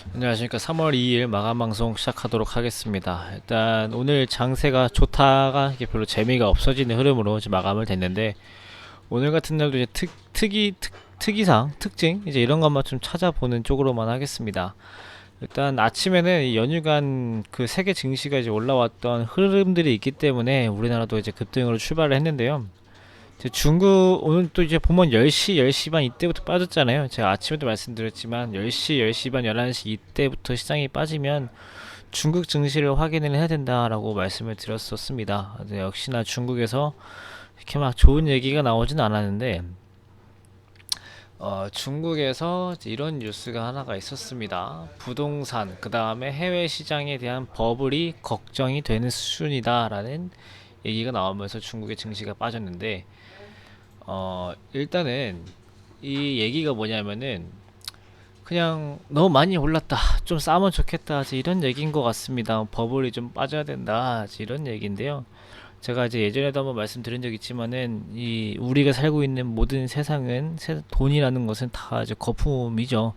안녕하십니까. 3월 2일 마감 방송 시작하도록 하겠습니다. 일단 오늘 장세가 좋다가 이게 별로 재미가 없어지는 흐름으로 이제 마감을 됐는데, 오늘 같은 날도 이제 특이상 특징 이제 이런 것만 좀 찾아보는 쪽으로만 하겠습니다. 일단 아침에는 이 연휴간 그 세계 증시가 이제 올라왔던 흐름들이 있기 때문에 우리나라도 이제 급등으로 출발을 했는데요. 이제 중국 오늘 또 이제 보면 10시 반 이때부터 빠졌잖아요. 제가 아침에도 말씀드렸지만 10시 반 11시 이때부터 시장이 빠지면 중국 증시를 확인을 해야 된다라고 말씀을 드렸었습니다. 근데 역시나 중국에서 이렇게 막 좋은 얘기가 나오진 않았는데, 중국에서 이제 이런 뉴스가 하나가 있었습니다. 부동산 그 다음에 해외 시장에 대한 버블이 걱정이 되는 수준이다라는 얘기가 나오면서 중국의 증시가 빠졌는데, 일단은 이 얘기가 뭐냐면은 그냥 너무 많이 올랐다, 좀 싸면 좋겠다, 이런 얘기인 것 같습니다. 버블이 좀 빠져야 된다, 이런 얘기인데요. 제가 이제 예전에도 한번 말씀드린 적 있지만은 이 우리가 살고 있는 모든 세상은 돈이라는 것은 다 이제 거품이죠.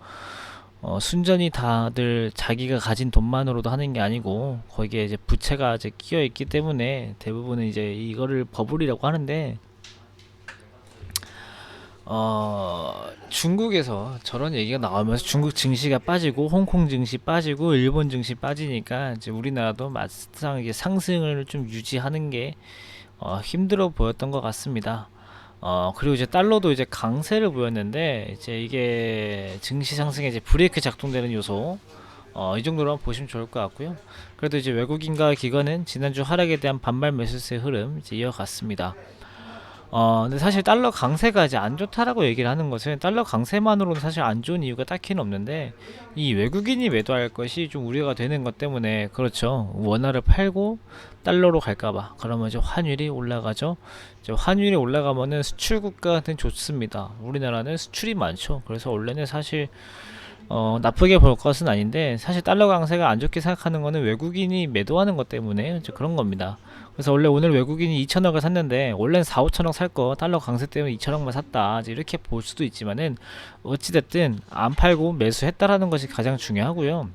순전히 다들 자기가 가진 돈만으로도 하는 게 아니고 거기에 이제 부채가 이제 끼어 있기 때문에 대부분은 이제 이거를 버블이라고 하는데, 중국에서 저런 얘기가 나오면서 중국 증시가 빠지고 홍콩 증시 빠지고 일본 증시 빠지니까 이제 우리나라도 막상 이게 상승을 좀 유지하는 게 힘들어 보였던 것 같습니다. 그리고 이제 달러도 이제 강세를 보였는데, 이제 이게 증시 상승에 이제 브레이크 작동되는 요소, 이 정도로 보시면 좋을 것 같고요. 그래도 이제 외국인과 기관은 지난주 하락에 대한 반발 매수세 흐름 이제 이어갔습니다. 근데 사실 달러 강세가 이제 안 좋다라고 얘기를 하는 것은, 달러 강세만으로는 사실 안 좋은 이유가 딱히는 없는데, 이 외국인이 매도할 것이 좀 우려가 되는 것 때문에 그렇죠. 원화를 팔고 달러로 갈까봐. 그러면 이제 환율이 올라가죠. 이제 환율이 올라가면은 수출 국가한테는 좋습니다. 우리나라는 수출이 많죠. 그래서 원래는 사실 나쁘게 볼 것은 아닌데, 사실 달러 강세가 안 좋게 생각하는 거는 외국인이 매도하는 것 때문에 이제 그런 겁니다. 그래서 원래 오늘 외국인이 2천억을 샀는데, 원래는 4, 5천억 살 거 달러 강세 때문에 2천억만 샀다, 이제 이렇게 볼 수도 있지만은, 어찌됐든 안 팔고 매수했다라는 것이 가장 중요하고요.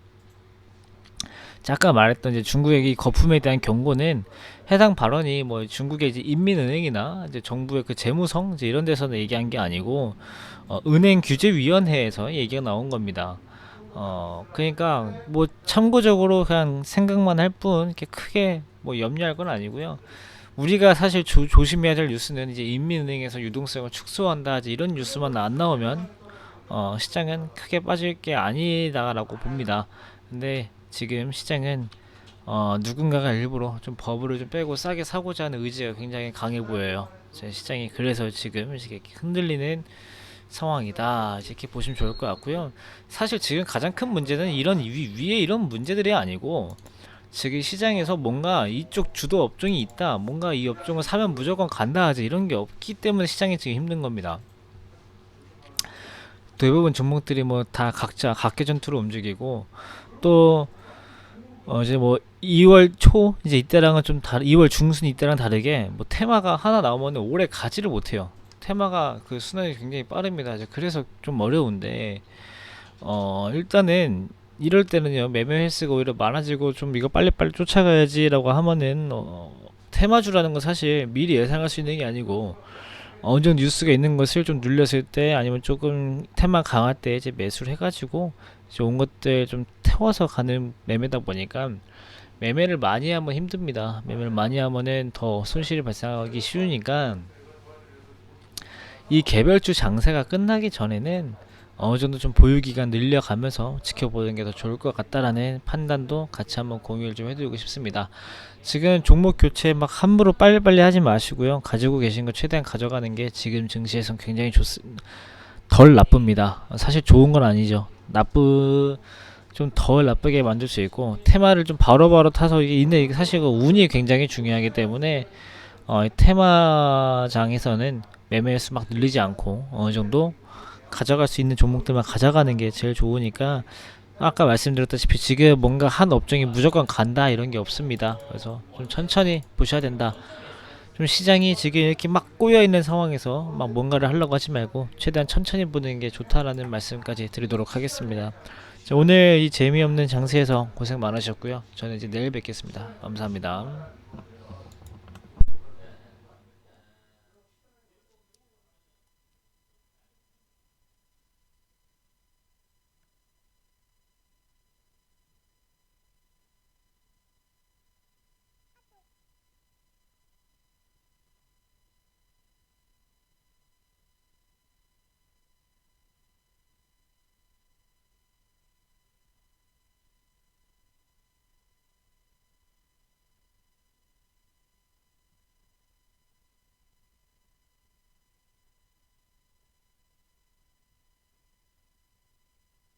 아까 말했던 이제 중국의 이 거품에 대한 경고는, 해당 발언이 뭐 중국의 이제 인민은행이나 이제 정부의 그 재무성 이제 이런 데서는 얘기한 게 아니고, 은행규제위원회에서 얘기가 나온 겁니다. 그러니까 뭐 참고적으로 그냥 생각만 할 뿐 이렇게 크게 뭐 염려할 건 아니고요. 우리가 사실 조심해야 될 뉴스는 이제 인민은행에서 유동성을 축소한다, 이제 이런 뉴스만 안 나오면 시장은 크게 빠질 게 아니다라고 봅니다. 근데 지금 시장은 누군가가 일부러 좀 버블을 좀 빼고 싸게 사고자 하는 의지가 굉장히 강해 보여요. 제 시장이 그래서 지금 이렇게 흔들리는 상황이다, 이렇게 보시면 좋을 것 같고요. 사실 지금 가장 큰 문제는 이런 위에 이런 문제들이 아니고, 지금 시장에서 뭔가 이쪽 주도 업종이 있다, 뭔가 이 업종을 사면 무조건 간다, 이제 이런 게 없기 때문에 시장이 지금 힘든 겁니다. 대부분 종목들이 뭐 다 각자 각계 전투로 움직이고, 또 이제 뭐 2월 초 이제 이때랑은 좀 2월 중순 이때랑 다르게 뭐 테마가 하나 나오면 오래 가지를 못해요. 테마가 그 순환이 굉장히 빠릅니다. 이제 그래서 좀 어려운데, 일단은 이럴 때는요, 매매 횟수가 오히려 많아지고 좀 이거 빨리빨리 쫓아가야지라고 하면은, 테마주라는 건 사실 미리 예상할 수 있는 게 아니고, 어느 정도 뉴스가 있는 것을 좀 눌렸을 때, 아니면 조금 테마 강할 때 이제 매수를 해가지고 좋은 것들 좀 태워서 가는 매매다 보니까, 매매를 많이 하면 힘듭니다. 매매를 많이 하면은 더 손실이 발생하기 쉬우니까, 이 개별주 장세가 끝나기 전에는 어느 정도 좀 보유 기간 늘려가면서 지켜보는 게 더 좋을 것 같다라는 판단도 같이 한번 공유를 좀 해드리고 싶습니다. 지금 종목 교체 막 함부로 빨리빨리 하지 마시고요. 가지고 계신 거 최대한 가져가는 게 지금 증시에선 굉장히 덜 나쁩니다. 사실 좋은 건 아니죠. 좀 덜 나쁘게 만들 수 있고, 테마를 좀 바로바로 타서 이게 사실 그 운이 굉장히 중요하기 때문에, 테마장에서는 매매 수 막 늘리지 않고 어느 정도 가져갈 수 있는 종목들만 가져가는 게 제일 좋으니까, 아까 말씀드렸다시피 지금 뭔가 한 업종이 무조건 간다 이런 게 없습니다. 그래서 좀 천천히 보셔야 된다. 좀 시장이 지금 이렇게 막 꼬여 있는 상황에서 막 뭔가를 하려고 하지 말고 최대한 천천히 보는 게 좋다라는 말씀까지 드리도록 하겠습니다. 자, 오늘 이 재미없는 장세에서 고생 많으셨고요. 저는 이제 내일 뵙겠습니다. 감사합니다.